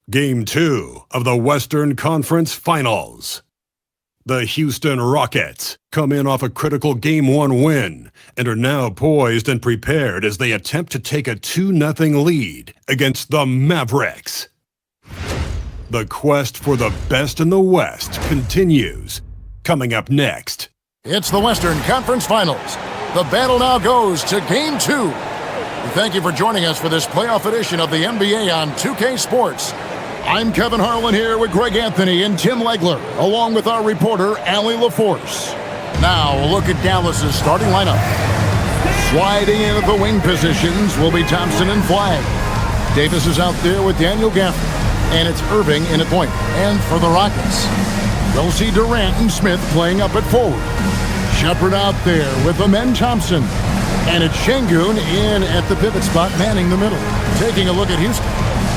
Game 2 of the Western Conference Finals. The Houston Rockets come in off a critical Game 1 win and are now poised and prepared as they attempt to take a 2-0 lead against the Mavericks. The quest for the best in the West continues. Coming up next. It's the Western Conference Finals. The battle now goes to Game 2. Thank you for joining us for this playoff edition of the NBA on 2K Sports. I'm Kevin Harlan here with Greg Anthony and Tim Legler, along with our reporter, Allie LaForce. Now, a look at Dallas's starting lineup. Sliding in at the wing positions will be Thompson and Flagg. Davis is out there with Daniel Gafford, and it's Irving in at point. And for the Rockets, we'll see Durant and Smith playing up at forward. Shepherd out there with Amen Thompson. And it's Şengün in at the pivot spot, manning the middle. Taking a look at Houston.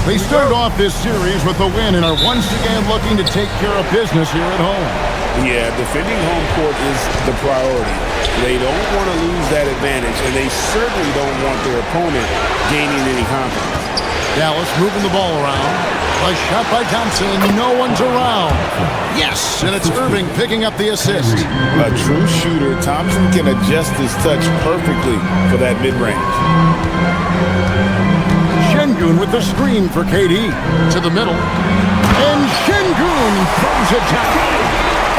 They started off this series with a win and are once again looking to take care of business here at home. Yeah, defending home court is the priority. They don't want to lose that advantage, and they certainly don't want their opponent gaining any confidence. Dallas moving the ball around. A shot by Thompson, no one's around. Yes, and it's Irving picking up the assist. A true shooter, Thompson can adjust his touch perfectly for that mid-range. Şengün with the screen for KD. To the middle. And Şengün throws it down.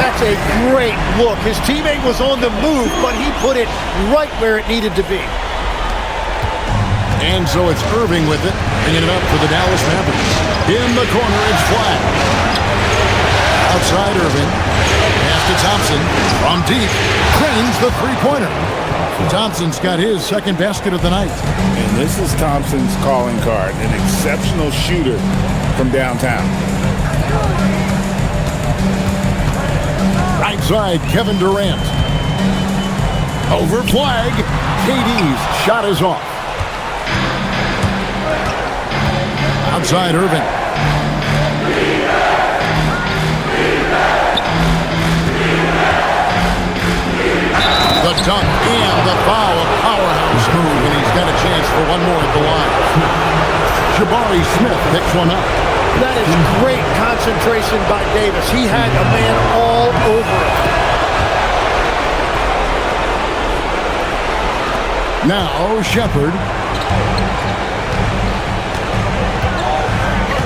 That's a great look. His teammate was on the move, but he put it right where it needed to be. And so it's Irving with it, bringing it up for the Dallas Mavericks. In the corner, it's Flagg. Outside Irving. Pass to Thompson. From deep. Cranes the three-pointer. Thompson's got his second basket of the night. And this is Thompson's calling card, an exceptional shooter from downtown. Right side, Kevin Durant. Over Flagg. KD's shot is off. Outside Irving. The dunk and the foul, a powerhouse move, and he's got a chance for one more at the line. Jabari Smith picks one up. That is great concentration by Davis. He had a man all over it. Now Shepherd.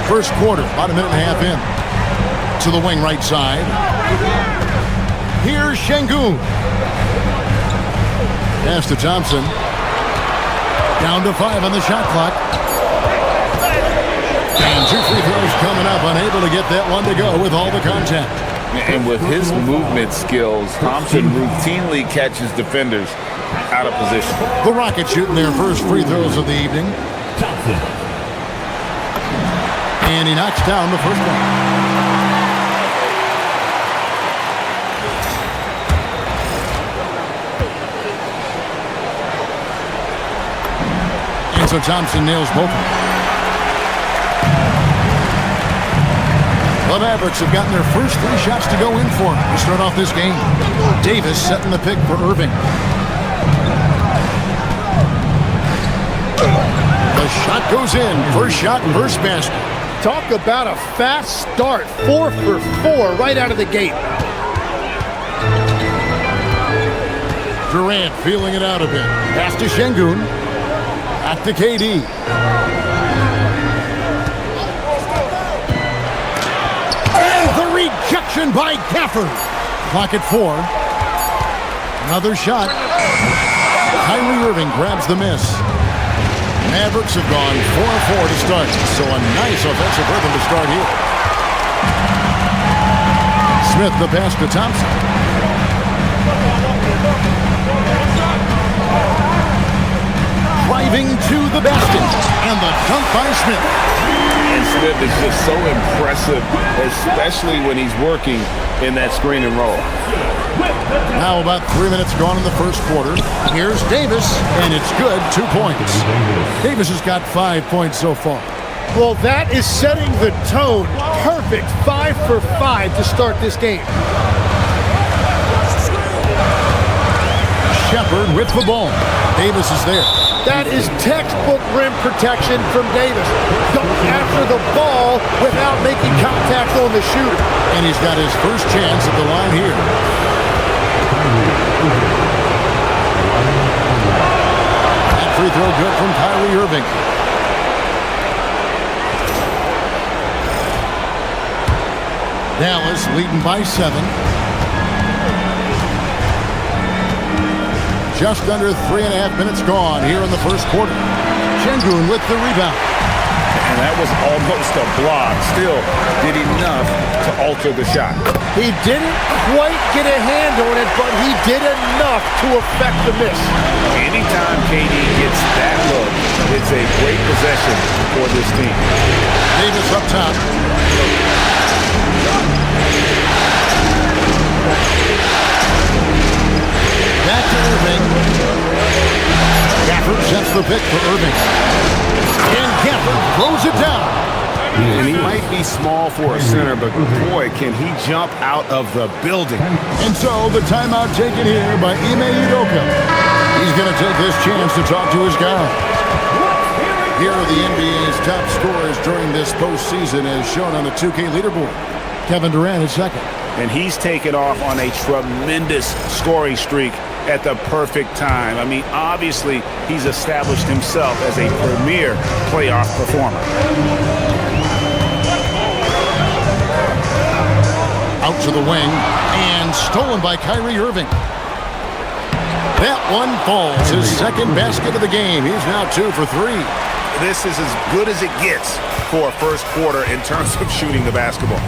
First quarter, about a minute and a half in. To the wing right side. Here's Şengün. Pass to Thompson. Down to 5 on the shot clock. And 2 free throws coming up. Unable to get that one to go with all the contact. And with his movement skills, Thompson routinely catches defenders out of position. The Rockets shooting their first free throws of the evening. And he knocks down the first one. And so Thompson nails both of them. The Mavericks have gotten their first 3 shots to go in for them to start off this game. Davis setting the pick for Irving. The shot goes in. First shot, first basket. Talk about a fast start. 4 for 4 right out of the gate. Durant feeling it out a bit. Pass to Şengün. Back to KD. And the rejection by Gafford. Clock at 4. Another shot. Kyrie Irving grabs the miss. Mavericks have gone 4-4 to start, so a nice offensive rhythm to start here. Smith the pass to Thompson. Driving to the basket, and the dunk by Smith. And Smith is just so impressive, especially when he's working in that screen and roll. Now about 3 minutes gone in the first quarter. Here's Davis, and it's good, 2 points. Davis has got 5 points so far. Well, that is setting the tone. Perfect 5 for 5 to start this game. Shepherd with the ball. Davis is there. That is textbook rim protection from Davis. Going after the ball without making contact on the shooter. And he's got his first chance at the line here. That free throw good from Kyrie Irving. Dallas leading by 7. Just under 3.5 minutes gone here in the first quarter. Şengün with the rebound. And that was almost a block. Still did enough to alter the shot. He didn't quite get a hand on it, but he did enough to affect the miss. Anytime KD gets that look, it's a great possession for this team. Davis up top. Back to Irving. Gafford sets the pick for Irving. And Gafford throws it down. And he might be small for a center, but boy, can he jump out of the building. And so the timeout taken here by Ime Udoka. He's going to take this chance to talk to his guy. Here are the NBA's top scorers during this postseason as shown on the 2K leaderboard. Kevin Durant is second. And he's taken off on a tremendous scoring streak at the perfect time. I mean, obviously, he's established himself as a premier playoff performer. Out to the wing, and stolen by Kyrie Irving. That one falls, his second basket of the game. He's now 2 for 3. This is as good as it gets for a first quarter in terms of shooting the basketball.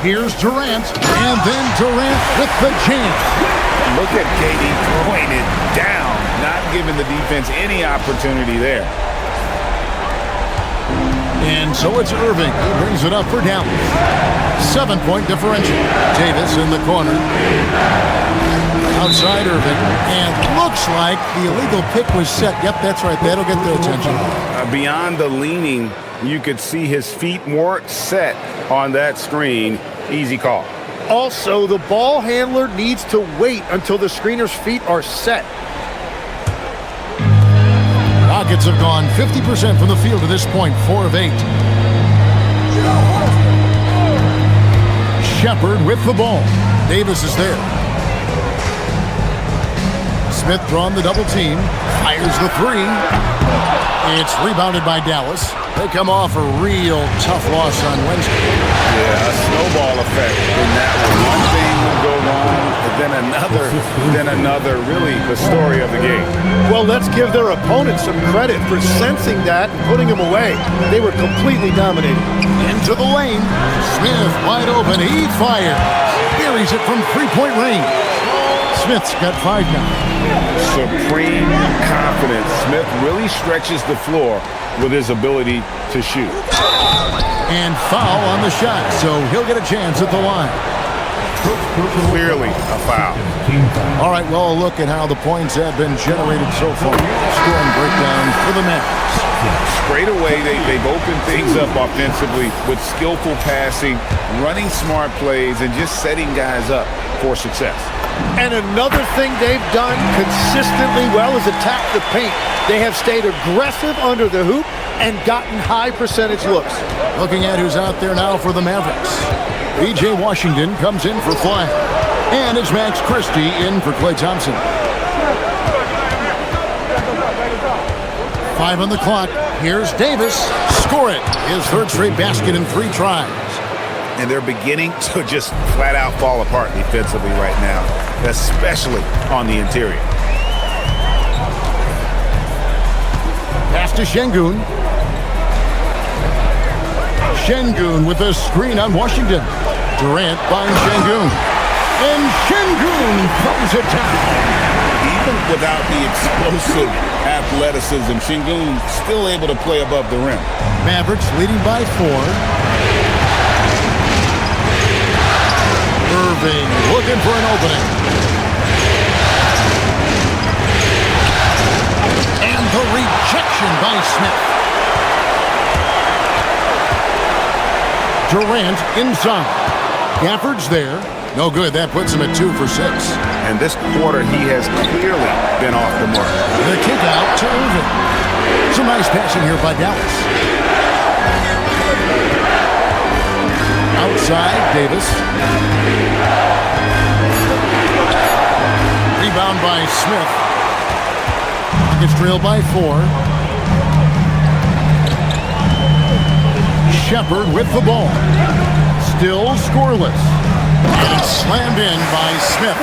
Here's Durant, and then Durant with the jam. Look at KD throwing it down, not giving the defense any opportunity there. And so it's Irving who brings it up for Dallas. 7-point differential. Davis in the corner. Outside Irving. And looks like the illegal pick was set. Yep, that's right. That'll get their attention. Beyond the leaning, you could see his feet weren't set on that screen. Easy call. Also, the ball handler needs to wait until the screener's feet are set. Rockets have gone 50% from the field to this point, 4 of 8. Shepard with the ball. Davis is there. Smith drawn the double team. Fires the 3. It's rebounded by Dallas. They come off a real tough loss on Wednesday. Yeah, a snowball effect in that one. One thing would go wrong, then another. Really the story of the game. Well, let's give their opponent some credit for sensing that and putting them away. They were completely dominated. Into the lane. Smith wide open. He fires. Buries it from 3-point range. Smith's got 5 now. Supreme confidence. Smith really stretches the floor with his ability to shoot. And foul on the shot, so he'll get a chance at the line. Clearly a foul. All right, well, a look at how the points have been generated so far. Scoring breakdown for the Mavericks. Straight away, they've opened things up offensively with skillful passing, running smart plays, and just setting guys up for success. And another thing they've done consistently well is attack the paint. They have stayed aggressive under the hoop and gotten high percentage looks. Looking at who's out there now for the Mavericks. P.J. Washington comes in for Flyer. And it's Max Christie in for Klay Thompson. 5 on the clock. Here's Davis. Score it. His third straight basket in 3 tries. And they're beginning to just flat out fall apart defensively right now, especially on the interior. Pass to Şengün. Şengün with a screen on Washington. Durant finds Şengün. And Şengün throws it down. Even without the explosive athleticism, Şengün still able to play above the rim. Mavericks leading by 4. Irving looking for an opening. And the rejection by Smith. Durant inside. Gafford's there. No good. That puts him at 2 for 6. And this quarter, he has clearly been off the mark. The kick out to Irving. Some nice passing here by Dallas. Outside, Davis. Rebound by Smith. Gets trailed by 4. Shepard with the ball. Still scoreless. And it's slammed in by Smith.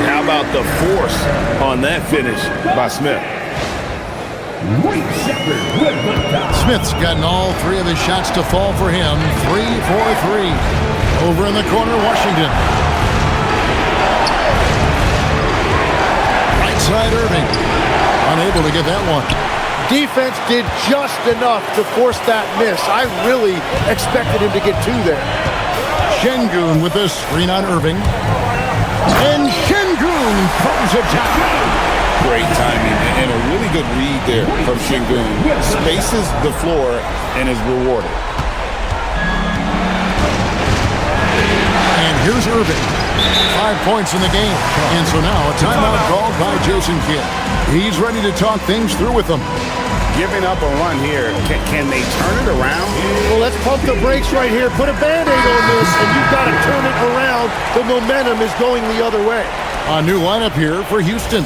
How about the force on that finish by Smith? Smith's gotten all 3 of his shots to fall for him. 3 for 3. Over in the corner, Washington. Right side, Irving. Unable to get that one. Defense did just enough to force that miss. I really expected him to get 2 there. Şengün with the screen on Irving. And Şengün throws it down. Great timing and a really good read there from Şengün. Spaces the floor and is rewarded. And here's Irving. 5 points in the game. And so now a timeout called by Jason Kidd. He's ready to talk things through with them. Giving up a run here, can they turn it around? Well, let's pump the brakes right here. Put a Band-Aid on this, and you've got to turn it around. The momentum is going the other way. A new lineup here for Houston.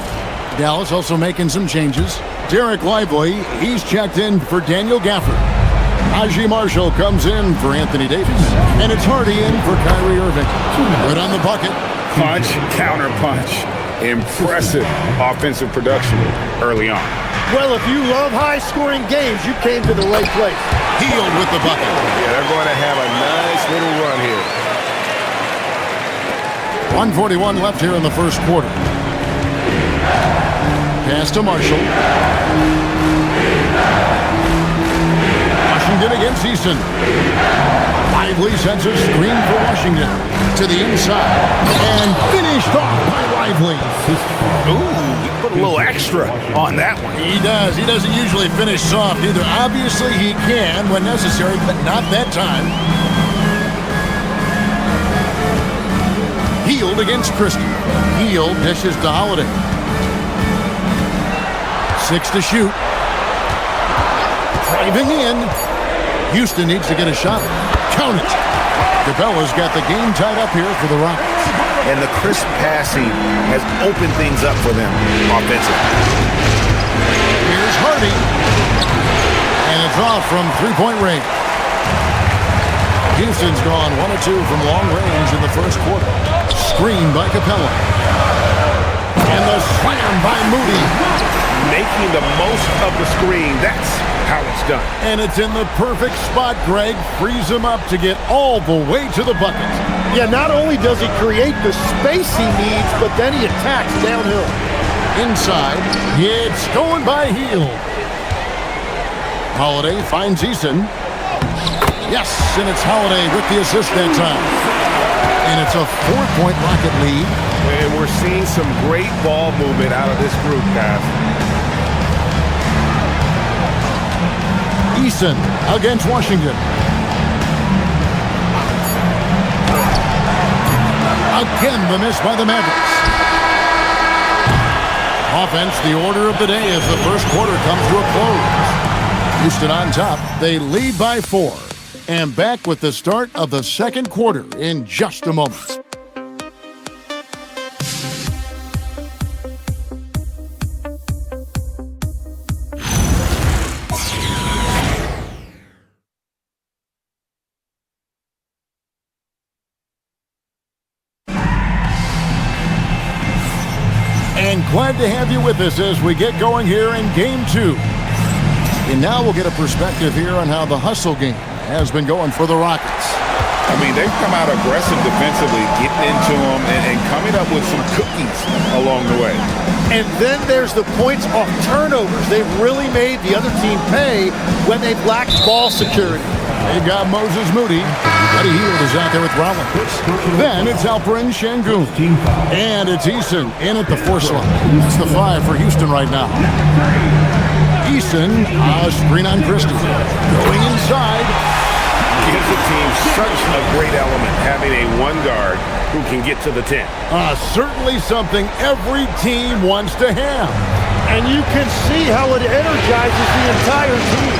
Dallas also making some changes. Derek Lively, he's checked in for Daniel Gafford. Najee Marshall comes in for Anthony Davis. And it's Hardy in for Kyrie Irving. Good on the bucket. Punch, counter punch. Impressive offensive production early on. Well, if you love high-scoring games, you came to the right place. Healed with the bucket. Yeah, they're going to have a nice little run here. 1:41 left here in the first quarter. Pass to Marshall. Washington against Easton. Lively sends a screen for Washington. To the inside. And finished off by Lively. Ooh, he put a little extra on that one. He does. He doesn't usually finish soft either. Obviously, he can when necessary, but not that time. Hield against Christie. Hield dishes to Holiday. 6 to shoot. Driving in. Houston needs to get a shot. Count it. DeBella's got the game tied up here for the Rockets. And the crisp passing has opened things up for them offensively. Here's Hardy. And it's off from three-point range. Houston's gone 1 of 2 from long range in the first quarter. Screen by Capella. And the slam by Moody. Making the most of the screen. That's how it's done. And it's in the perfect spot, Greg. Frees him up to get all the way to the bucket. Yeah, not only does he create the space he needs, but then he attacks downhill. Inside, it's going by Hield. Holiday finds Eason. Yes, and it's Holiday with the assist that time. And it's a 4-point Rocket lead. And we're seeing some great ball movement out of this group, guys. Eason against Washington. Again, the miss by the Mavericks. Offense, the order of the day as the first quarter comes to a close. Houston on top. They lead by 4. And back with the start of the second quarter in just a moment. And glad to have you with us as we get going here in Game 2. And now we'll get a perspective here on how the hustle game has been going for the Rockets. I mean, they've come out aggressive defensively, getting into them and coming up with some cookies along the way. And then there's the points off turnovers. They've really made the other team pay when they've lacked ball security. They've got Moses Moody. Buddy Hield is out there with Rollins. Then it's Alperen Şengün. And it's Eason in at the 4 slot. It's the 5 for Houston right now. Eason, screen on Christie. Going inside. gives the team such a great element, having a one guard who can get to the 10. Certainly something every team wants to have. And you can see how it energizes the entire team.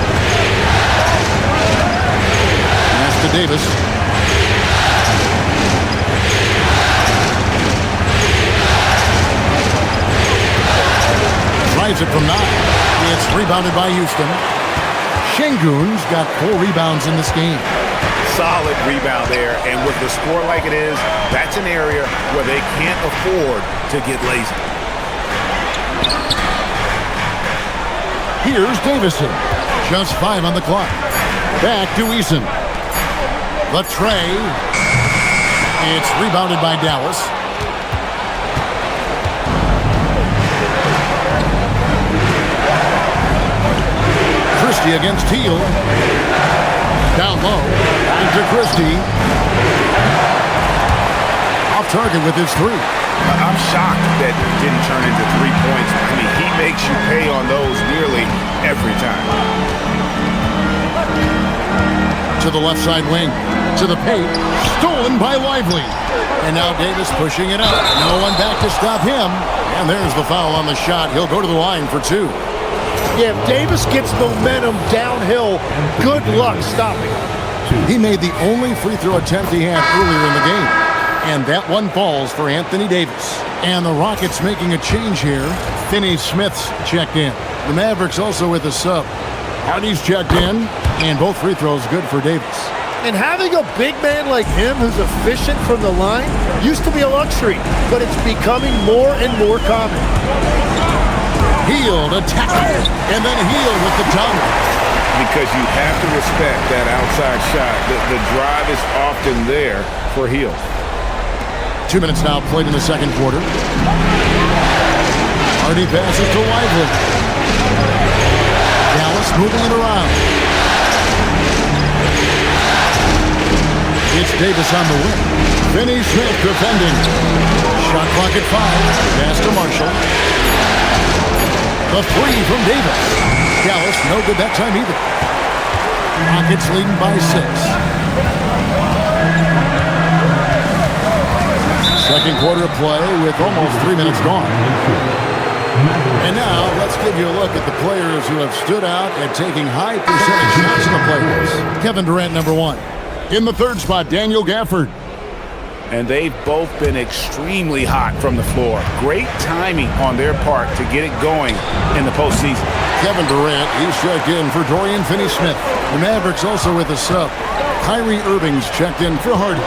Pass to Davis. Drives it from 9. It's rebounded by Houston. Şengün's got 4 rebounds in this game. Solid rebound there, and with the score like it is, that's an area where they can't afford to get lazy. Here's Davison. Just 5 on the clock. Back to Eason. The tray. It's rebounded by Dallas. Christie against Teal. Down low. Back to Christie. Off target with his 3. I'm shocked that it didn't turn into 3 points. I mean, he makes you pay on those nearly every time. To the left side wing. To the paint. Stolen by Lively. And now Davis pushing it up. No one back to stop him. And there's the foul on the shot. He'll go to the line for 2. Yeah, if Davis gets momentum downhill, good luck stopping. He made the only free throw attempt he had earlier in the game. And that one falls for Anthony Davis. And the Rockets making a change here. Finney Smith's checked in. The Mavericks also with a sub. Hardy's checked in. And both free throws good for Davis. And having a big man like him who's efficient from the line used to be a luxury, but it's becoming more and more common. Hield attacking, and then Hield with the dunk. Because you have to respect that outside shot. The drive is often there for Hield. 2 minutes now played in the second quarter. Hardy passes to Lively. Dallas moving it around. It's Davis on the wing. Finney Smith defending. Shot clock at 5. Pass to Marshall. The 3 from Davis. Dallas no good that time either. Rockets leading by 6. Second quarter of play with almost 3 minutes gone. And now let's give you a look at the players who have stood out at taking high percentage shots in the playoffs. Kevin Durant, number 1. In the third spot, Daniel Gafford. And they've both been extremely hot from the floor. Great timing on their part to get it going in the postseason. Kevin Durant, he's checked in for Dorian Finney-Smith. The Mavericks also with a sub. Kyrie Irving's checked in for Hardy.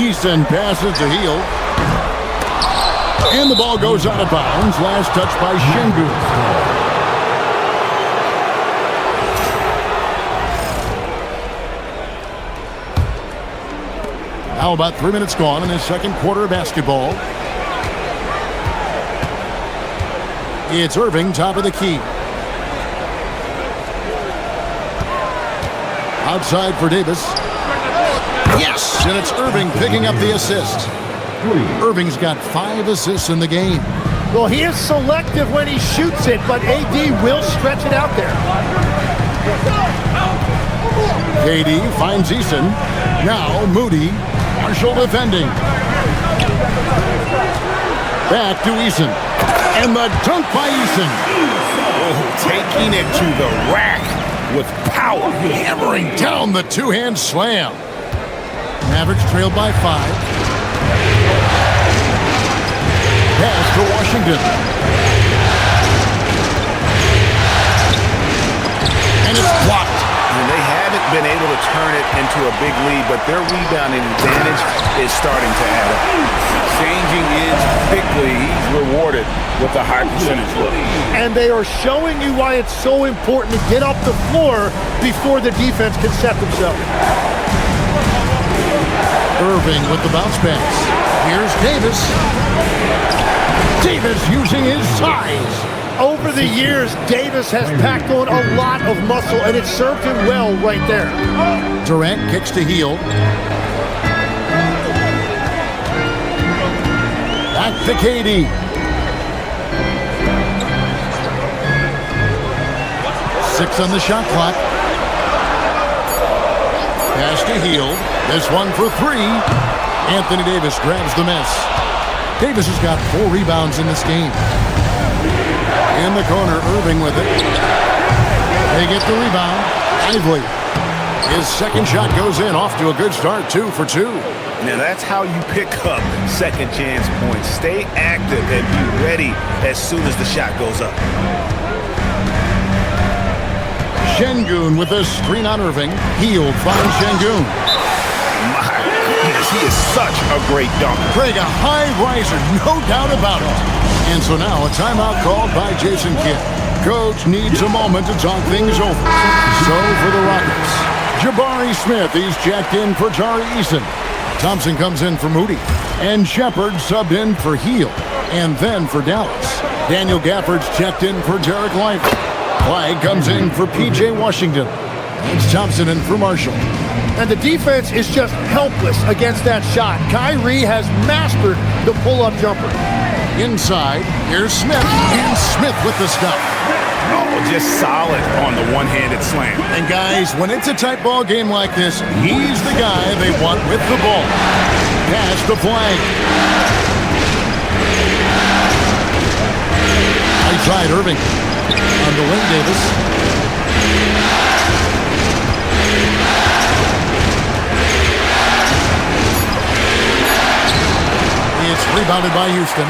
Easton passes to Hield. And the ball goes out of bounds. Last touch by Şengün. Now about 3 minutes gone in his second quarter of basketball. It's Irving, top of the key. Outside for Davis. Yes! And it's Irving picking up the assist. Irving's got 5 assists in the game. Well, he is selective when he shoots it, but AD will stretch it out there. KD finds Eason. Now Moody. Marshall defending. Back to Eason. And the dunk by Eason. Oh, taking it to the rack with power. Hammering down the two-hand slam. Mavericks trailed by 5. Pass to Washington. And it's blocked. And they haven't been able to turn it into a big lead, but their rebounding advantage is starting to add up. Changing ends quickly. He's rewarded with a high percentage look. And they are showing you why it's so important to get off the floor before the defense can set themselves. Irving with the bounce pass. Here's Davis. Davis using his size. Over the years, Davis has packed on a lot of muscle, and it served him well right there. Durant kicks to Hield. Back to KD. Six on the shot clock. Pass to Hield. This one for three. Anthony Davis grabs the miss. Davis has got 4 rebounds in this game. In the corner, Irving with it. They get the rebound. Lively. His second shot goes in. Off to a good start. 2 for 2. Now that's how you pick up second chance points. Stay active and be ready as soon as the shot goes up. Şengün with a screen on Irving. Hield finds Şengün. My goodness, he is such a great dunker. Craig, a high riser, no doubt about it. And so now a timeout called by Jason Kidd. Coach needs a moment to talk things over. So for the Rockets, Jabari Smith, he's checked in for Tari Eason. Thompson comes in for Moody. And Shepard subbed in for Hield. And then for Dallas, Daniel Gafford's checked in for Derek Lively. Clyde comes in for P.J. Washington. It's Thompson in for Marshall. And the defense is just helpless against that shot. Kyrie has mastered the pull-up jumper. Inside, here's Smith. And Smith with the stuff. Oh, just solid on the one-handed slam. And guys, when it's a tight ball game like this, he's the guy they want with the ball. Pass the flag. Outside Irving. On the wing, Davis. It's rebounded by Houston.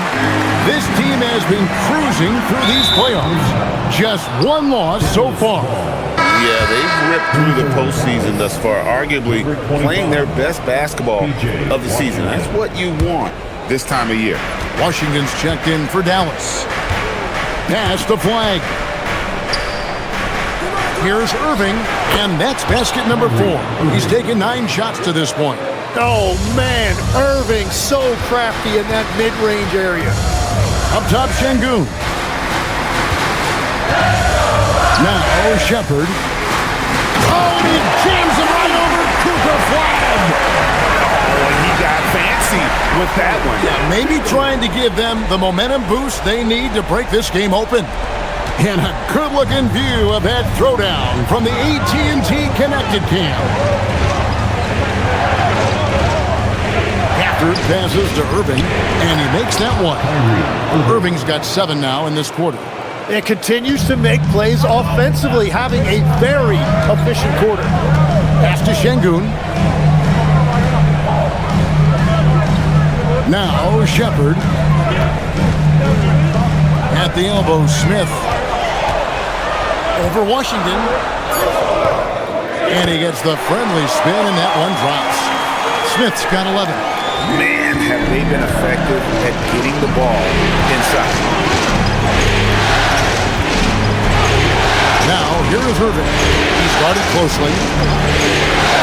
This team has been cruising through these playoffs. Just one loss so far. Yeah, they've ripped through the postseason thus far, arguably playing their best basketball of the season. That's what you want this time of year. Washington's checked in for Dallas. Pass the flag. Here's Irving, and that's basket number 4. He's taken 9 shots to this point. Oh, man, Irving so crafty in that mid-range area. Up top, Şengün. Now, Shepard. Oh, and he jams him right over Cooper Flag. Oh, and he got fancy with that one. Yeah, maybe trying to give them the momentum boost they need to break this game open. And a good-looking view of that throwdown from the AT&T Connected Cam. Gafford passes to Irving, and he makes that one. Irving's got 7 now in this quarter. It continues to make plays offensively, having a very efficient quarter. Pass to Şengün. Now Shepard. At the elbow, Smith. Over Washington. And he gets the friendly spin, and that one drops. Smith's got 11. Man, have they been effective at getting the ball inside. Now, here is Irving. He's guarded closely.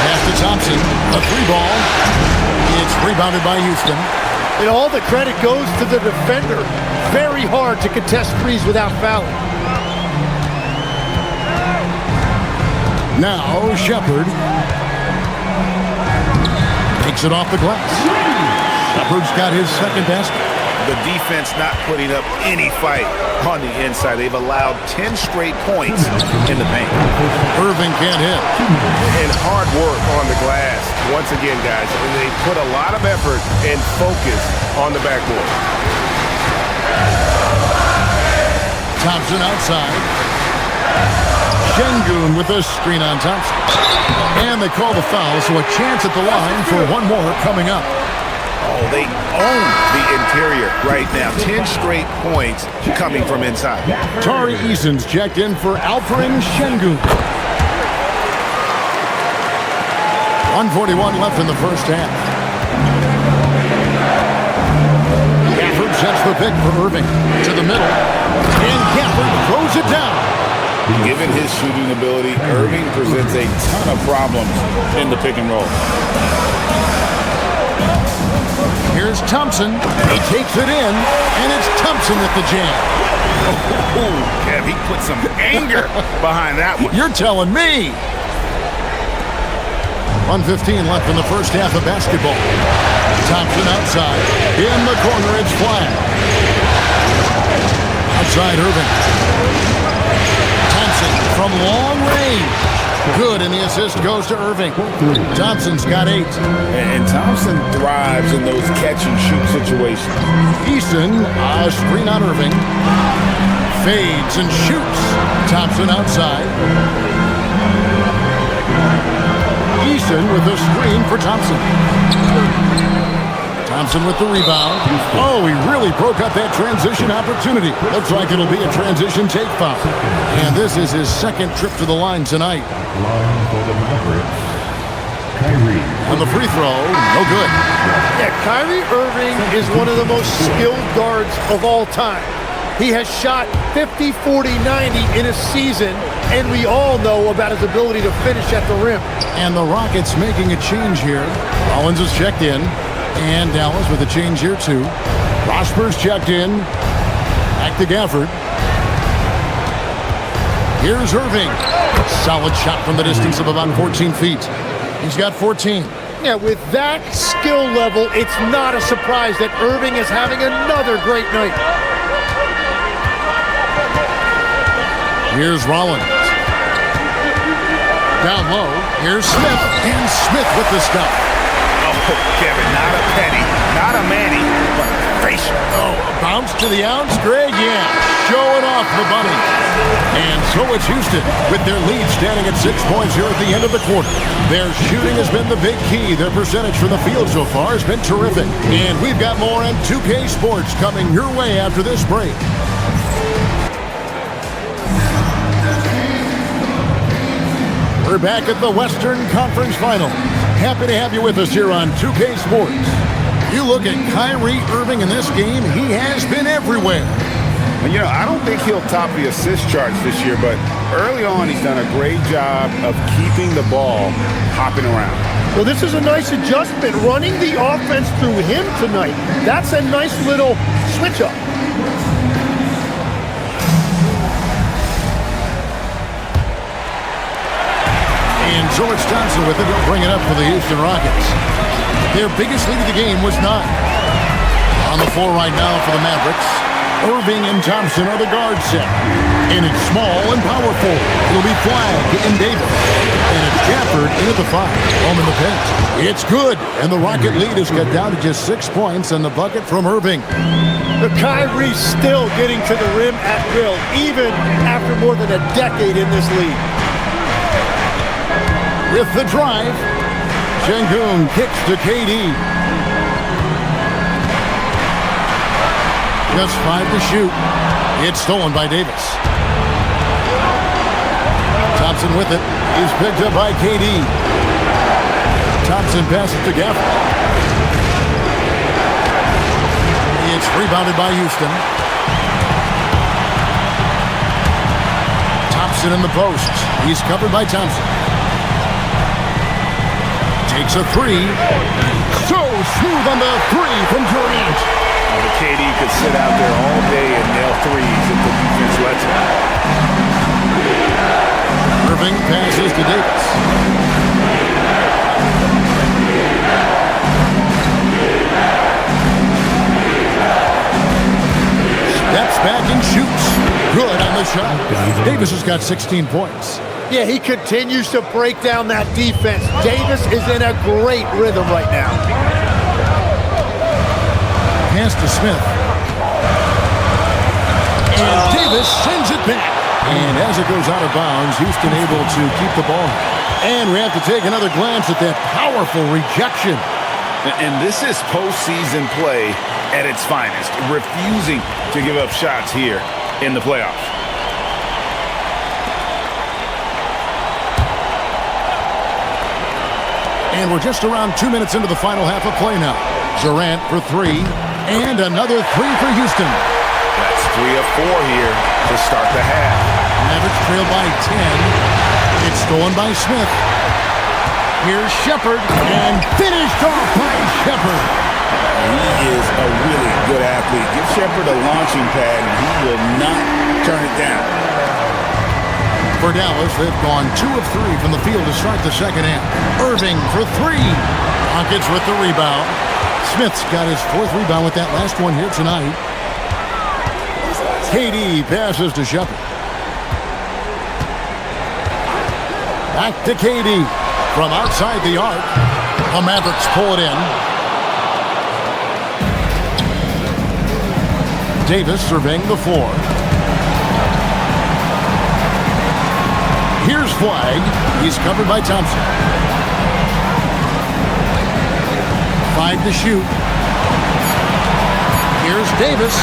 Pass to Thompson. A 3-ball. It's rebounded by Houston. And all the credit goes to the defender. Very hard to contest threes without fouling. Now, Shepard. Takes it off the glass. Shepard's got his second basket. The defense not putting up any fight on the inside. They've allowed 10 straight points in the paint. Irving can't hit. And hard work on the glass. Once again, guys, they put a lot of effort and focus on the backboard. Thompson outside. Şengün with a screen on Thompson. And they call the foul, so a chance at the line for one more coming up. Oh, they own the interior right now. 10 straight points coming from inside. Tari Eason's checked in for Alperen Şengün. 1:41 left in the first half. Gafford sets the pick for Irving. To the middle. And Gafford throws it down. Given his shooting ability, Irving presents a ton of problems in the pick and roll. Here's Thompson. He takes it in, and it's Thompson at the jam. Oh, Kev, he put some anger behind that one. You're telling me. 1:15 left in the first half of basketball. Thompson outside. In the corner, it's flat. Outside Irving. Thompson from long range. Good, and the assist goes to Irving. Thompson's got 8. And Thompson thrives in those catch-and-shoot situations. Easton, a screen on Irving. Fades and shoots. Thompson outside. Easton with the screen for Thompson. Thompson with the rebound. Oh, he really broke up that transition opportunity. Looks like it'll be a transition take foul. And this is his second trip to the line tonight. Line for the Mavericks. Kyrie. On the free throw, no good. Yeah, Kyrie Irving is one of the most skilled guards of all time. He has shot 50, 40, 90 in a season, and we all know about his ability to finish at the rim. And the Rockets making a change here. Rollins is checked in. And Dallas with a change here, too. Prosper's checked in. Back to Gafford. Here's Irving. Solid shot from the distance of about 14 feet. He's got 14. Yeah, with that skill level, it's not a surprise that Irving is having another great night. Here's Rollins. Down low. Here's Smith. And Smith with the stop. Oh, Kevin, not a penny, not a Manny, but facial. Oh, a bounce to the ounce, Greg, yeah. Showing off the bunny. And so it's Houston with their lead standing at 6 points here at the end of the quarter. Their shooting has been the big key. Their percentage from the field so far has been terrific. And we've got more on 2K Sports coming your way after this break. We're back at the Western Conference Final. Happy to have you with us here on 2K Sports. You look at Kyrie Irving in this game, he has been everywhere. And, you know, I don't think he'll top the assist charts this year, but early on he's done a great job of keeping the ball hopping around. Well, this is a nice adjustment, running the offense through him tonight. That's a nice little switch-up. And so it's Thompson with it. He'll bring it up for the Houston Rockets. Their biggest lead of the game was 9. On the floor right now for the Mavericks, Irving and Thompson are the guard set. And it's small and powerful. It'll be flagged in Davis. And it's Gafford in at the 5. Home in the paint. It's good. And the Rocket lead is cut down to just 6 points and the bucket from Irving. But Kyrie still getting to the rim at will, even after more than a decade in this league. With the drive, Şengün kicks to KD. Just 5 to shoot. It's stolen by Davis. Thompson with it. He's picked up by KD. Thompson passes to Gafford. It's rebounded by Houston. Thompson in the post. He's covered by Thompson. Takes a 3. So smooth on the 3 from Durant. The KD could sit out there all day and nail threes if the defense lets him. Irving passes to Davis. Steps back and shoots. Good on the shot. Davis has got 16 points. Yeah, he continues to break down that defense. Davis is in a great rhythm right now. Pass to Smith. And Davis sends it back. And as it goes out of bounds, Houston able to keep the ball. And we have to take another glance at that powerful rejection. And this is postseason play at its finest, refusing to give up shots here in the playoffs. And we're just around 2 minutes into the final half of play now. Durant for 3. And another 3 for Houston. That's 3 of 4 here to start the half. Mavericks trail by 10. It's stolen by Smith. Here's Shepherd. And finished off by Shepherd. He is a really good athlete. Give Shepherd a launching pad, and he will not turn it down. For Dallas, they've gone 2 of 3 from the field to start the second half. Irving for 3. Rockets with the rebound. Smith's got his 4th rebound with that last one here tonight. KD passes to Shepherd. Back to KD. From outside the arc, the Mavericks pull it in. Davis surveying the floor. Here's Flag. He's covered by Thompson. 5 to shoot. Here's Davis.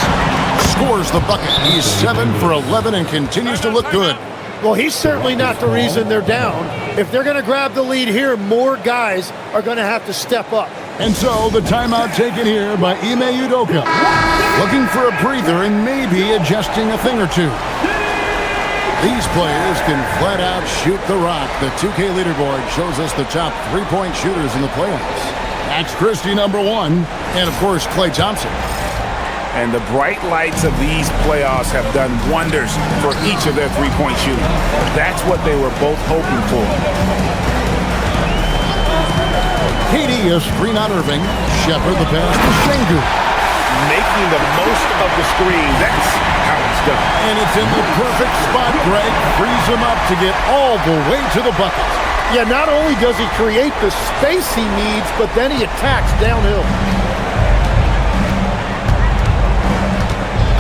Scores the bucket. He's 7 for 11 and continues to look good. Well, he's certainly not the reason they're down. If they're going to grab the lead here, more guys are going to have to step up. And so the timeout taken here by Ime Udoka. Looking for a breather and maybe adjusting a thing or two. These players can flat out shoot the rock. The 2K leaderboard shows us the top three-point shooters in the playoffs. Max Christie, number 1, and of course, Klay Thompson. And the bright lights of these playoffs have done wonders for each of their three-point shooting. That's what they were both hoping for. KD, a screen on Irving. Shepard, the pass to Sengun. Making the most of the screen. That's how it's done. And it's in the perfect spot, Greg. Frees him up to get all the way to the bucket. Yeah, not only does he create the space he needs, but then he attacks downhill.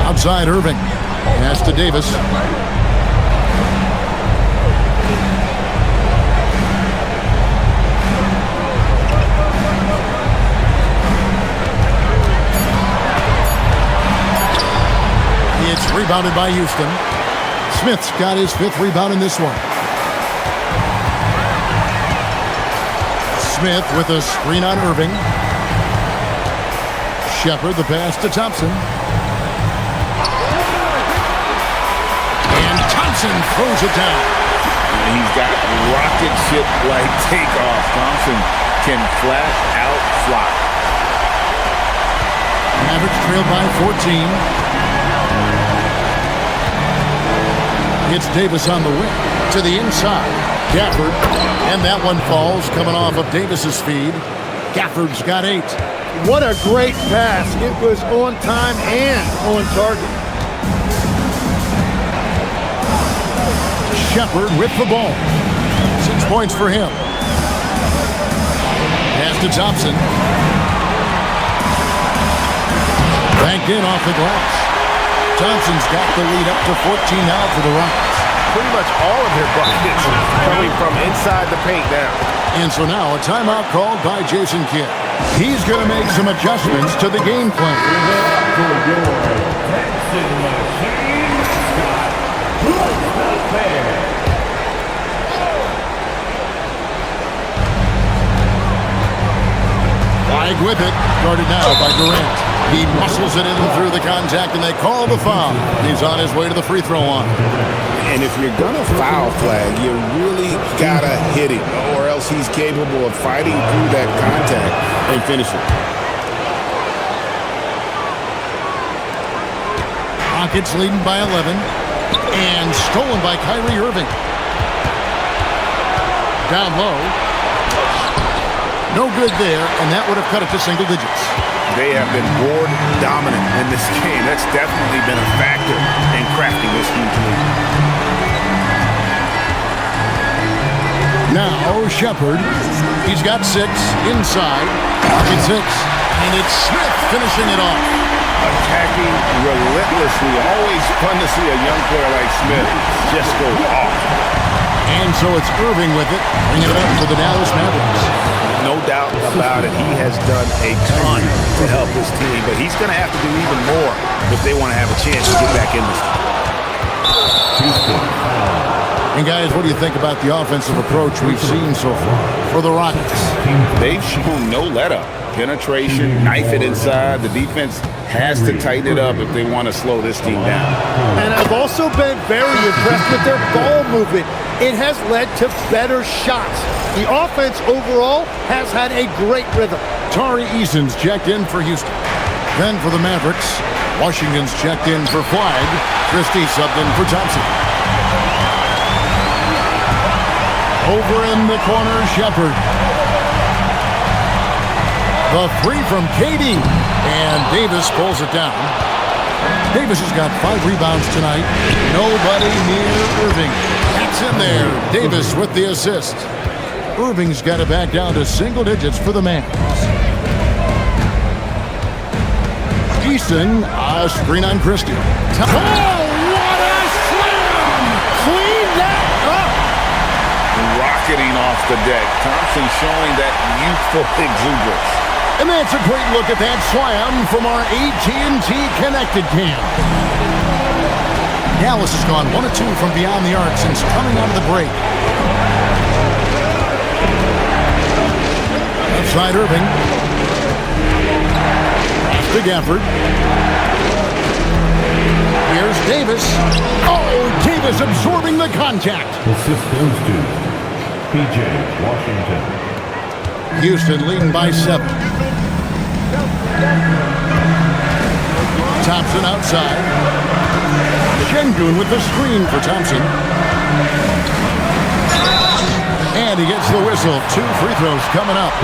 Outside Irving. Pass to Davis. It's rebounded by Houston. Smith's got his 5th rebound in this one. Smith with a screen on Irving. Shepard, the pass to Thompson. And Thompson throws it down. And he's got rocket ship-like takeoff. Thompson can flat out fly. Mavericks trail by 14. It's Davis on the wing to the inside. Gafford, and that one falls coming off of Davis's feed. Gafford's got 8. What a great pass. It was on time and on target. Shepard with the ball. 6 points for him. Pass to Thompson. Banked in off the glass. Thompson's got the lead up to 14 now for the Rockets. Pretty much all of their buckets coming from inside the paint now. And so now a timeout called by Jason Kidd. He's going to make some adjustments to the game plan. Flag with it. Guarded now by Durant. He muscles it in through the contact, and they call the foul. He's on his way to the free throw line. And if you're going to foul flag, you really got to hit him, or else he's capable of fighting through that contact and finishing. Rockets leading by 11. And stolen by Kyrie Irving. Down low. No good there, and that would have cut it to single digits. They have been board dominant in this game. That's definitely been a factor in crafting this huge lead. Now Shepard. He's got 6 inside. Pocket 6. And it's Smith finishing it off. Attacking relentlessly. Always fun to see a young player like Smith just go off. And so it's Irving with it, bringing it up for the Dallas Mavericks. No doubt about it. He has done a ton to help his team, but he's going to have to do even more if they want to have a chance to get back in this game. And guys, what do you think about the offensive approach we've seen so far for the Rockets? They've shown no let-up. Penetration, knife it inside. The defense has to tighten it up if they want to slow this team down. And I've also been very impressed with their ball movement. It has led to better shots. The offense overall has had a great rhythm. Tari Eason's checked in for Houston. Then for the Mavericks, Washington's checked in for Flag. Christie subbed in for Thompson. Over in the corner, Shepard. The 3 from KD. And Davis pulls it down. Davis has got 5 rebounds tonight. Nobody near Irving. That's It's in there. Davis with the assist. Irving's got it back down to single digits for the Mavs. Easton, screen on Christie. Oh, what a slam! Clean that up! Rocketing off the deck. Thompson showing that youthful exuberance. And that's a great look at that slam from our AT&T Connected Cam. Dallas has gone 1 of 2 from beyond the arc since coming out of the break. Outside Irving. Pass to Gafford. Here's Davis. Oh, Davis absorbing the contact. Assist goes to P.J. Washington. Houston leading by 7. Thompson outside. Şengün with the screen for Thompson. And he gets the whistle. 2 free throws coming up.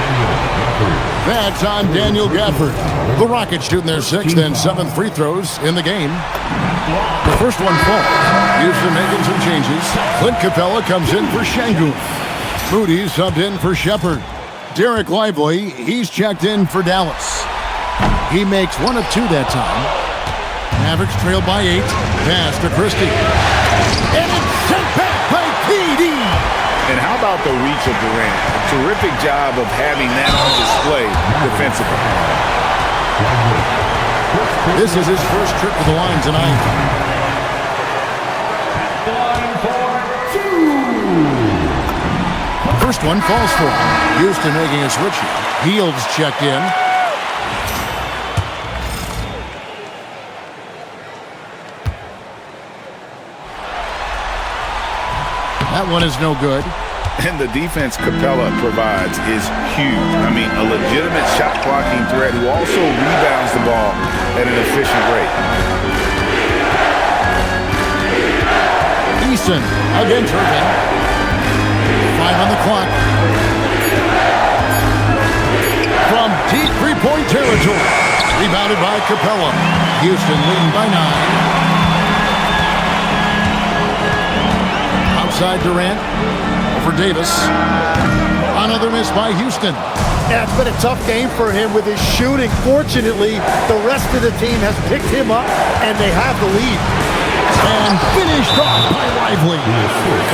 That's on Daniel Gafford. The Rockets shooting their 6th and 7th free throws in the game. The first one falls. Houston making some changes. Clint Capella comes in for Şengün. Moody subbed in for Shepherd. Derek Lively, he's checked in for Dallas. He makes 1 of 2 that time. Mavericks trailed by 8. Pass to Christie. And it's sent back by KD. And how about the reach of Durant? A terrific job of having that on display defensively. This is his first trip to the line tonight. First one falls for him. Houston making a switch here. Hield's checked in. That one is no good. And the defense Capella provides is huge. I mean, a legitimate shot blocking threat who also rebounds the ball at an efficient rate. Easton against Irving. 5 on the clock. From deep three-point territory. Rebounded by Capella. Houston leading by 9. Outside Durant. For Davis. Another miss by Houston. Yeah, it's been a tough game for him with his shooting. Fortunately, the rest of the team has picked him up, and they have the lead. And finished off by Lively.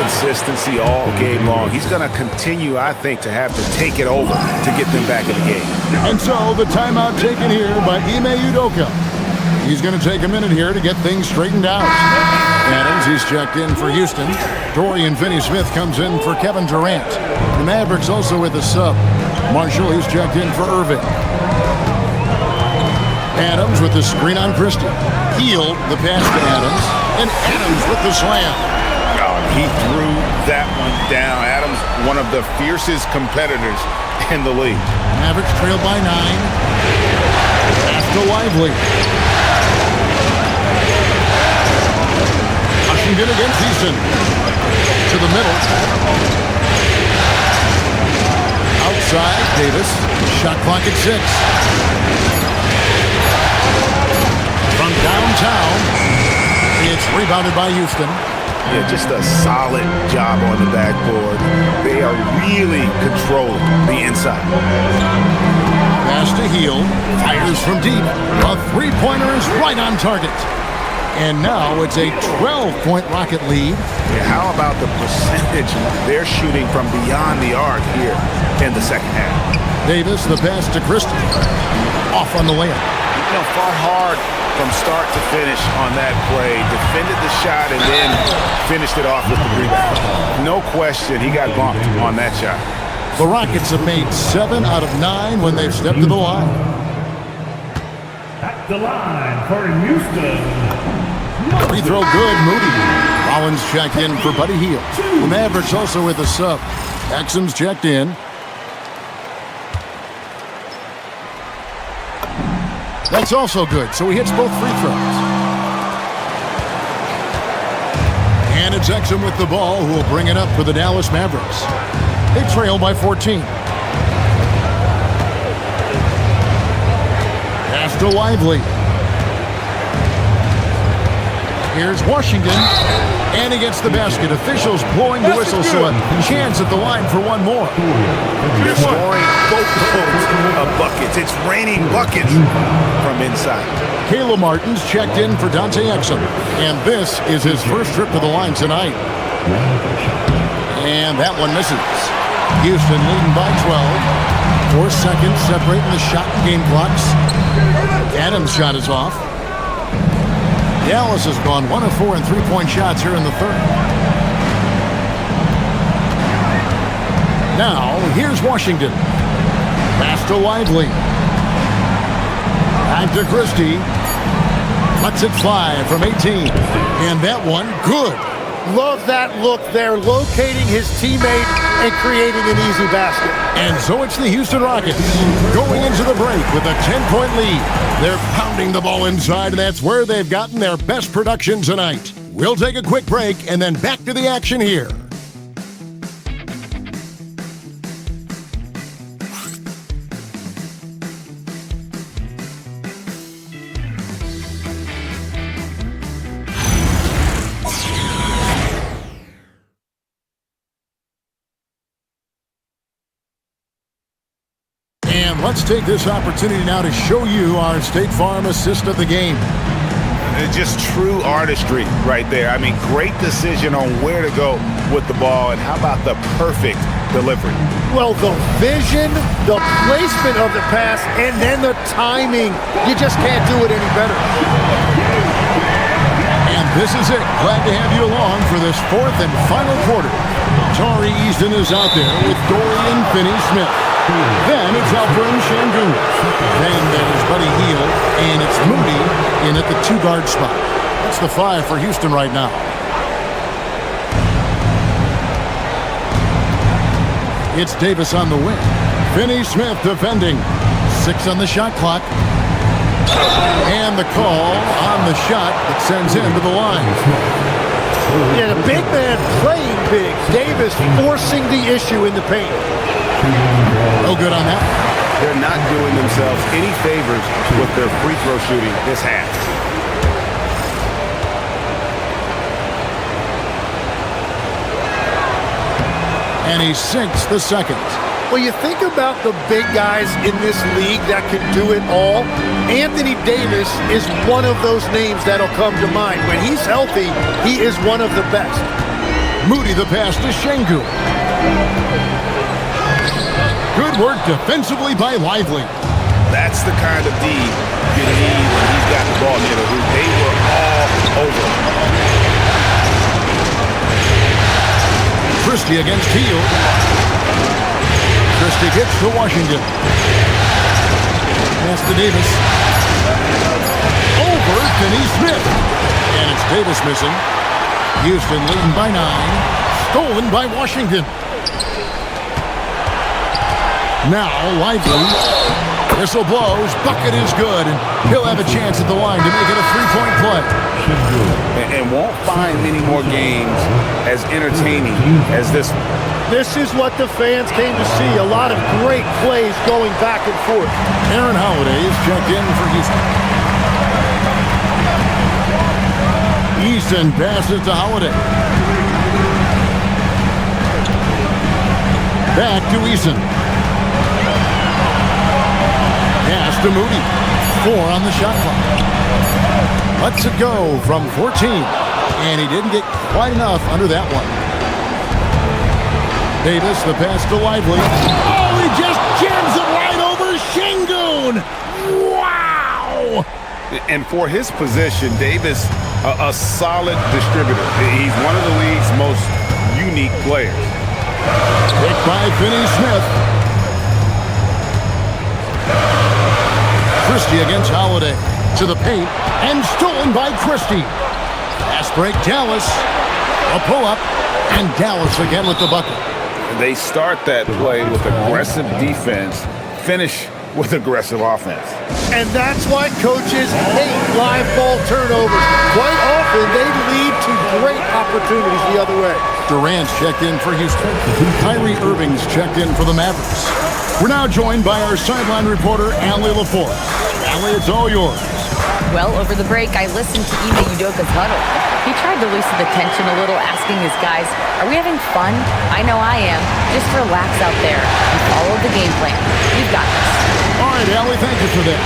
Consistency all game long. He's going to continue, I think, to have to take it over to get them back in the game. And so the timeout taken here by Ime Udoka. He's going to take a minute here to get things straightened out. Adams, he's checked in for Houston. Dorian Finney-Smith comes in for Kevin Durant. The Mavericks also with a sub. Marshall, he's checked in for Irving. Adams with the screen on Christie. Hield the pass to Adams. And Adams with the slam. Oh, he threw that one down. Adams, one of the fiercest competitors in the league. Mavericks trailed by 9. Pass to Lively. Washington against Houston. To the middle. Outside, Davis. Shot clock at 6. From downtown, it's rebounded by Houston. Yeah, just a solid job on the backboard. They are really controlling the inside. Pass to Hield. Fires from deep. A three-pointer is right on target. And now it's a 12-point Rocket lead. Yeah, how about the percentage they're shooting from beyond the arc here in the second half? Davis, the pass to Christie. Off on the layup. You know, fought hard from start to finish on that play. Defended the shot and then finished it off with the rebound. No question he got bumped on that shot. The Rockets have made 7 out of 9 when they've stepped to the line. At the line for Houston. Free throw good, Moody. Rollins checked in for Buddy Hield. The Mavericks also with a sub. Exum's checked in. That's also good, so he hits both free throws. And it's Exum with the ball, who will bring it up for the Dallas Mavericks. They trail by 14. Pass to Lively. Here's Washington, and he gets the basket. Officials blowing the whistle, so a chance at the line for one more. They're scoring boatloads of buckets. It's raining buckets from inside. Caleb Martin's checked in for Dante Exum, and this is his first trip to the line tonight. And that one misses. Houston leading by 12. 4 seconds separating the shot and game clocks. Adams' shot is off. Dallas has gone 1 of 4 in three-point shots here in the third. Now, here's Washington. Pass to Lively. Back to Christie. Lets it fly from 18. And that one, good. Love that look there, locating his teammate and creating an easy basket. And so it's the Houston Rockets going into the break with a 10-point lead. They're pounding the ball inside, and that's where they've gotten their best production tonight. We'll take a quick break and then back to the action here. Let's take this opportunity now to show you our State Farm assist of the game. It's just true artistry right there. I mean, great decision on where to go with the ball, and how about the perfect delivery? Well, the vision, the placement of the pass, and then the timing. You just can't do it any better. And this is it. Glad to have you along for this fourth and final quarter. Tari Easton is out there with Dorian Finney-Smith. Then it's Alperin Şengün. Then there's Buddy Hield, and it's Moody in at the 2-guard spot. That's the 5 for Houston right now. It's Davis on the wing. Finney-Smith defending. 6 on the shot clock. And the call on the shot that sends him to the line. Yeah, the big man playing big. Davis forcing the issue in the paint. No good on that. They're not doing themselves any favors with their free throw shooting this half. And he sinks the second. Well, you think about the big guys in this league that can do it all. Anthony Davis is one of those names that'll come to mind. When he's healthy, he is one of the best. Moody the pass to Şengün. Good work defensively by Lively. That's the kind of D you need when he's got the ball near the hoop. They were all over. Christie against Hield. Christie gets to Washington. Pass to Davis. Over Finney-Smith. And it's Davis missing. Houston leading by 9. Stolen by Washington. Now Lively. Whistle blows. Bucket is good. And he'll have a chance at the line to make it a 3-point play. And won't find many more games as entertaining as this one. This is what the fans came to see. A lot of great plays going back and forth. Aaron Holiday is checked in for Houston. Easton passes to Holiday. Back to Easton. Pass to Moody. 4 on the shot clock. Lets it go from 14. And he didn't get quite enough under that one. Davis, the pass to Lively. Oh, he just jams it right over Şengün. Wow! And for his position, Davis, a solid distributor. He's one of the league's most unique players. Picked by Finney-Smith. Christie against Holiday. To the paint, and stolen by Christie. Fast break, Dallas. A pull-up, and Dallas again with the bucket. They start that play with aggressive defense, finish with aggressive offense. And that's why coaches hate live ball turnovers. Quite often, they lead to great opportunities the other way. Durant's checked in for Houston. Kyrie Irving's checked in for the Mavericks. We're now joined by our sideline reporter, Allie LaForce. Allie, it's all yours. Well, over the break, I listened to Ime Udoka's huddle. He tried to loosen the tension a little, asking his guys, are we having fun? I know I am. Just relax out there and follow the game plan. We've got this. All right, Allie, thank you for that.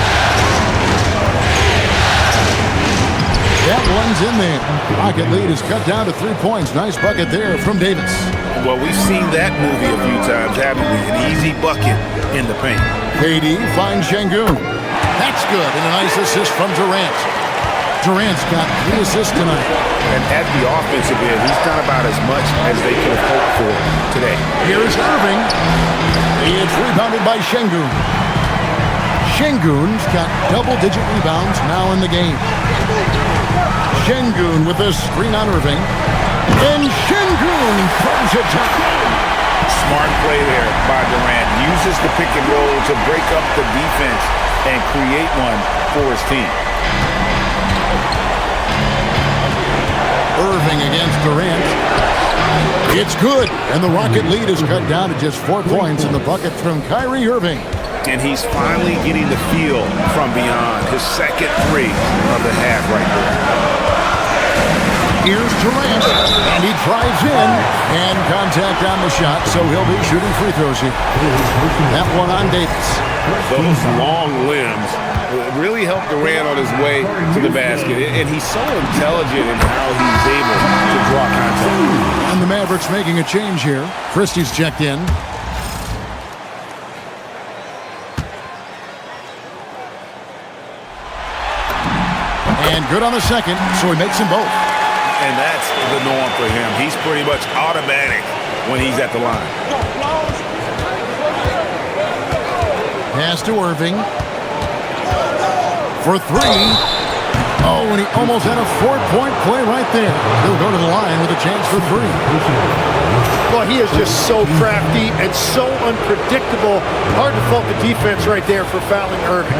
That one's in there. Rocket lead is cut down to 3 points. Nice bucket there from Davis. Well, we've seen that movie a few times, haven't we? An easy bucket in the paint. KD finds Şengün. That's good, and a nice assist from Durant. Durant's got 3 assists tonight. And at the offensive end, he's done about as much as they could have hoped for today. Here's Irving. It's rebounded by Şengün. Şengün's got double-digit rebounds now in the game. Şengün with a screen on Irving. And Şengün throws it down. Smart play there by Durant. Uses the pick and roll to break up the defense and create one for his team. Irving against Durant. It's good, and the Rocket lead is cut down to just 4 points in the bucket from Kyrie Irving. And he's finally getting the feel from beyond. His second three of the half right there. Here's Durant, and he drives in, and contact on the shot, so he'll be shooting free throws here. That one on Davis. Those long limbs really helped Durant on his way to the basket. And he's so intelligent in how he's able to draw contact. And the Mavericks making a change here. Christie's checked in. And good on the second, so he makes them both. And that's the norm for him. He's pretty much automatic when he's at the line. Pass to Irving. For 3. Oh, and he almost had a 4-point play right there. He'll go to the line with a chance for 3. Well, he is just so crafty and so unpredictable. Hard to fault the defense right there for fouling Irving.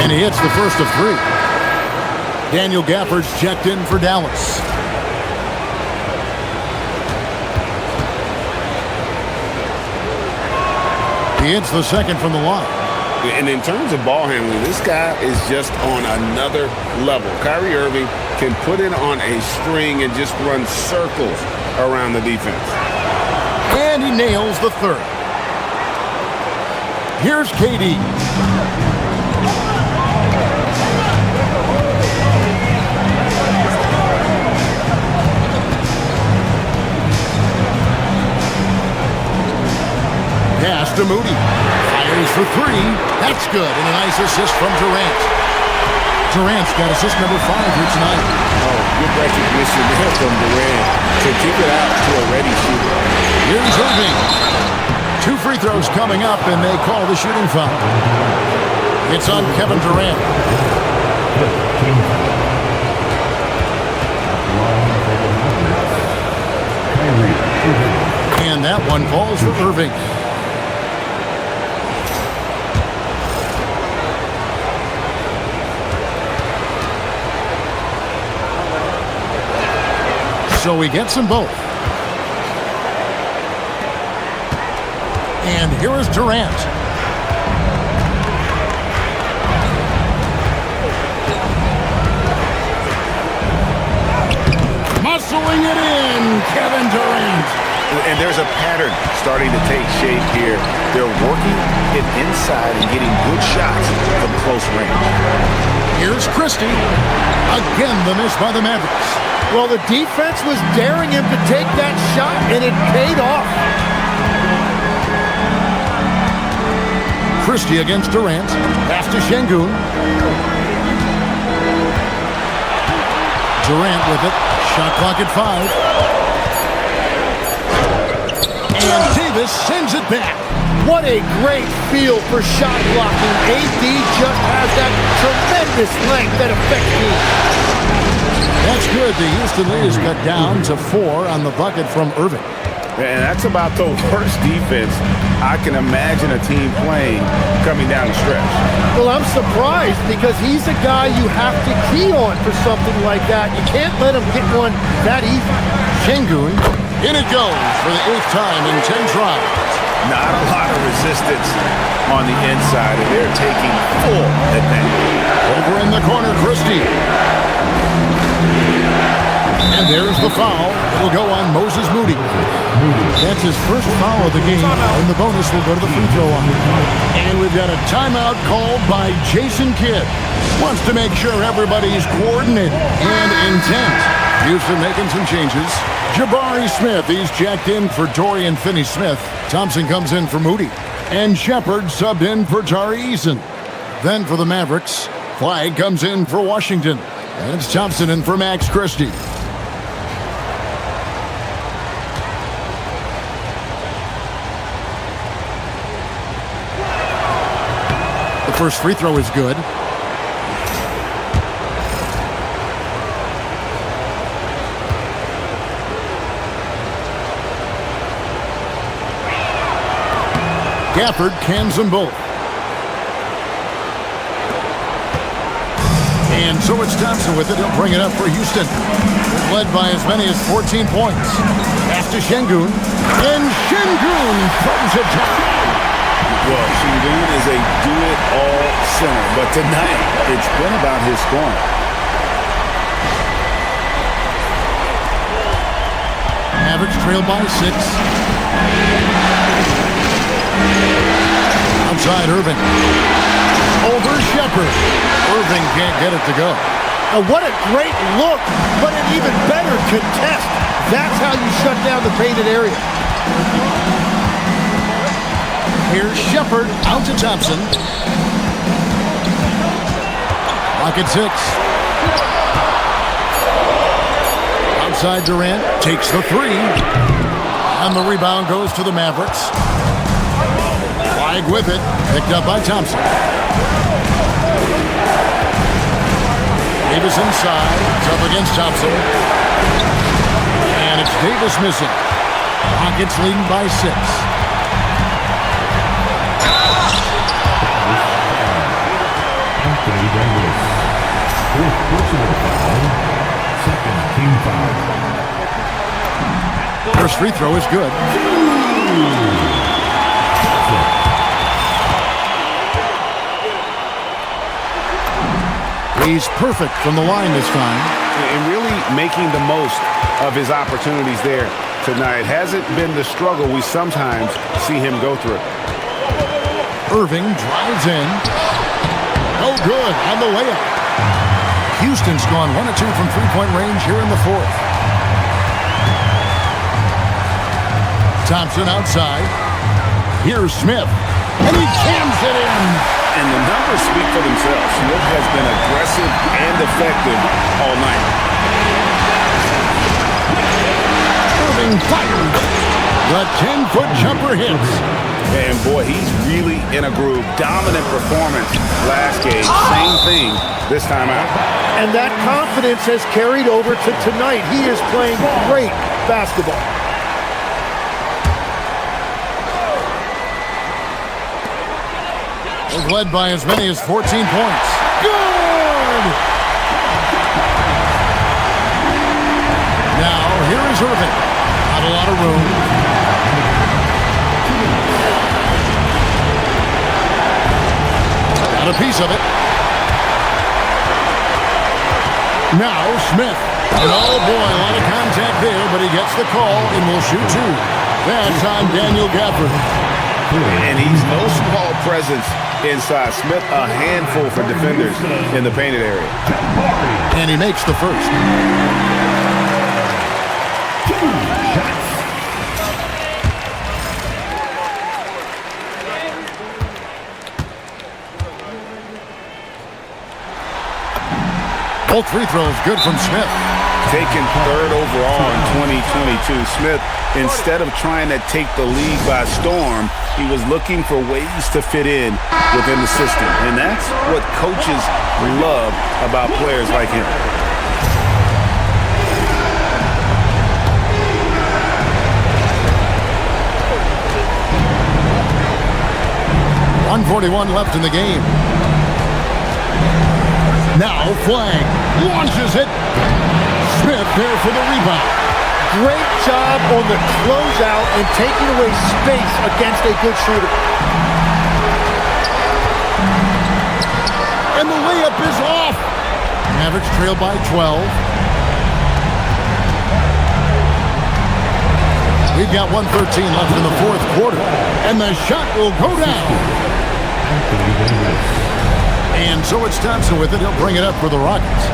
And he hits the first of 3. Daniel Gafford's checked in for Dallas. He hits the second from the line. And in terms of ball handling, this guy is just on another level. Kyrie Irving can put it on a string and just run circles around the defense. And he nails the third. Here's KD. Pass to Moody. Fires for 3. That's good. And a nice assist from Durant. Durant's got assist number 5 here tonight. Oh, good recognition there from Durant to kick it out to a ready shooter. Here's Irving. 2 free throws coming up, and they call the shooting foul. It's on Kevin Durant. And that one falls for Irving. So he gets them both. And here is Durant. Muscling it in, Kevin Durant. And there's a pattern starting to take shape here. They're working it inside and getting good shots from close range. Here's Christie. Again, the miss by the Mavericks. Well, the defense was daring him to take that shot, and it paid off. Christie against Durant. Pass to Şengün. Durant with it. Shot clock at 5. And Davis sends it back. What a great feel for shot blocking. AD just has that tremendous length that affects me. That's good. The Houston lead is cut down to 4 on the bucket from Irving. And that's about the worst defense I can imagine a team playing coming down the stretch. Well, I'm surprised because he's a guy you have to key on for something like that. You can't let him get one that easy. Şengün, in it goes for the 8th time in 10 tries. Not a lot of resistance on the inside, and they're taking full advantage. Over in the corner, Christie. And there's the foul. It'll go on Moses Moody. That's his first foul of the game, and the bonus will go to the free throw line. And we've got a timeout called by Jason Kidd. Wants to make sure everybody's coordinated and intent. Houston making some changes. Jabari Smith, he's jacked in for Dorian Finney-Smith. Thompson comes in for Moody. And Shepard subbed in for Tari Eason. Then for the Mavericks, Flagg comes in for Washington. And it's Thompson in for Max Christie. The first free throw is good. Gafford cans them both. And so it's Thompson with it. He'll bring it up for Houston. They're led by as many as 14 points. Pass to Şengün. And Şengün throws it down. Well, Şengün is a do-it-all center, but tonight it's been about his scoring. Mavericks trail by 6. Outside Irving. Over Shepard. Irving can't get it to go. And what a great look, but an even better contest. That's how you shut down the painted area. Here's Shepard out to Thompson. Lock at 6. Outside Durant takes the 3. And the rebound goes to the Mavericks. Flagg with it. Picked up by Thompson. Davis inside. It's up against Thompson. And it's Davis missing. Rockets leading by 6. Anthony Davis. Fourth personal foul. Second team foul. First free throw is good. He's perfect from the line this time. And really making the most of his opportunities there tonight. Hasn't been the struggle we sometimes see him go through. Irving drives in. No good on the layup. Houston's gone 1 of 2 from three-point range here in the fourth. Thompson outside. Here's Smith. And he jams it in. And the numbers speak for themselves. Smith has been aggressive and effective all night. Irving fired. The 10-foot jumper hits. And boy, he's really in a groove. Dominant performance last game. Same thing this time out. And that confidence has carried over to tonight. He is playing great basketball. Is led by as many as 14 points. Good! Now, here is Irving. Not a lot of room. Got a piece of it. Now, Smith. And oh boy, a lot of contact there, but he gets the call and will shoot 2. That's on Daniel Gafford. And he's no small presence inside. Smith, a handful for defenders in the painted area. And he makes the first. Both free throws good from Smith. Taken 3rd overall in 2022. Smith, instead of trying to take the league by storm, he was looking for ways to fit in within the system. And that's what coaches love about players like him. .141 left in the game. Now Flagg launches it. Smith there for the rebound. Great job on the closeout and taking away space against a good shooter. And the layup is off. Mavericks trail by 12. We've got 1:13 left in the fourth quarter, and the shot will go down. And so it's Thompson with it. He'll bring it up for the Rockets.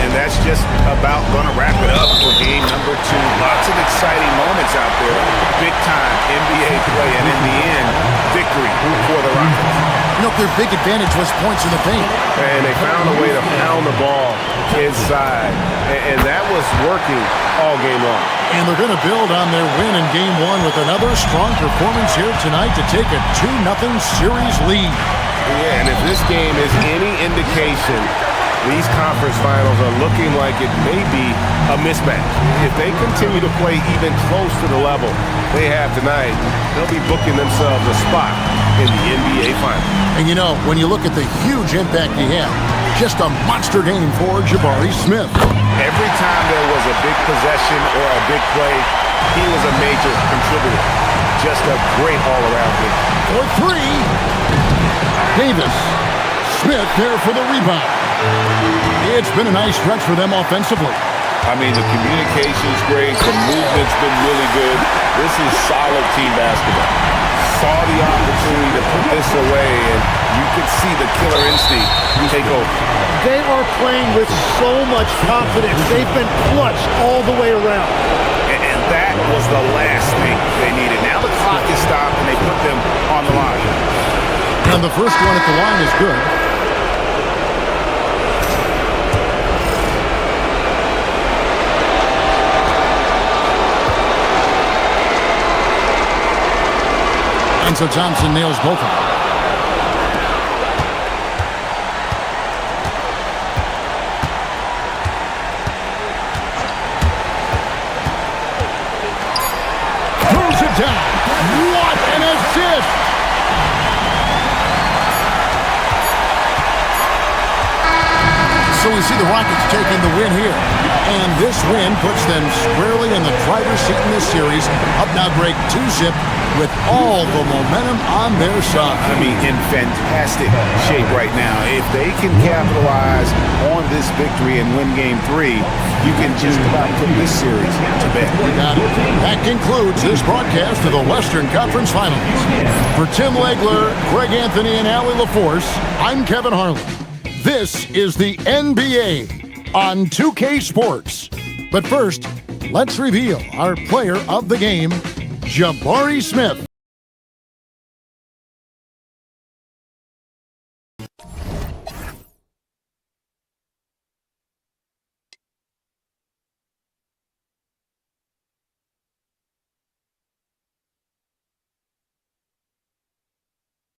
And that's just about going to wrap it up for game number 2. Lots of exciting moments out there. Big-time NBA play, and in the end, victory for the Rockets. You know, their big advantage was points in the paint. And they found a way to pound the ball inside. And that was working all game long. And they're going to build on their win in Game 1 with another strong performance here tonight to take a 2-0 series lead. Yeah, and if this game is any indication, these conference finals are looking like it may be a mismatch. If they continue to play even close to the level they have tonight, they'll be booking themselves a spot in the NBA Finals. And you know, when you look at the huge impact he had, just a monster game for Jabari Smith. Every time there was a big possession or a big play, he was a major contributor. Just a great all-around game. For 3, Davis. Smith there for the rebound. It's been a nice stretch for them offensively. I mean, the communication's great. The movement's been really good. This is solid team basketball. Saw the opportunity to put this away, and you could see the killer instinct take over. They are playing with so much confidence. They've been clutch all the way around. And that was the last thing they needed. Now the clock is stopped, and they put them on the line. And the first one at the line is good. And so Thompson nails both of them. Throws it down. What an assist! So we see the Rockets taking the win here. And this win puts them squarely in the driver's seat in this series. Up now break 2-zip with all the momentum on their side. I mean, in fantastic shape right now. If they can capitalize on this victory and win Game 3, you can just about put this series to bed. That concludes this broadcast of the Western Conference Finals. For Tim Legler, Greg Anthony, and Allie LaForce, I'm Kevin Harlan. This is the NBA on 2K Sports. But first, let's reveal our player of the game, Jabari Smith.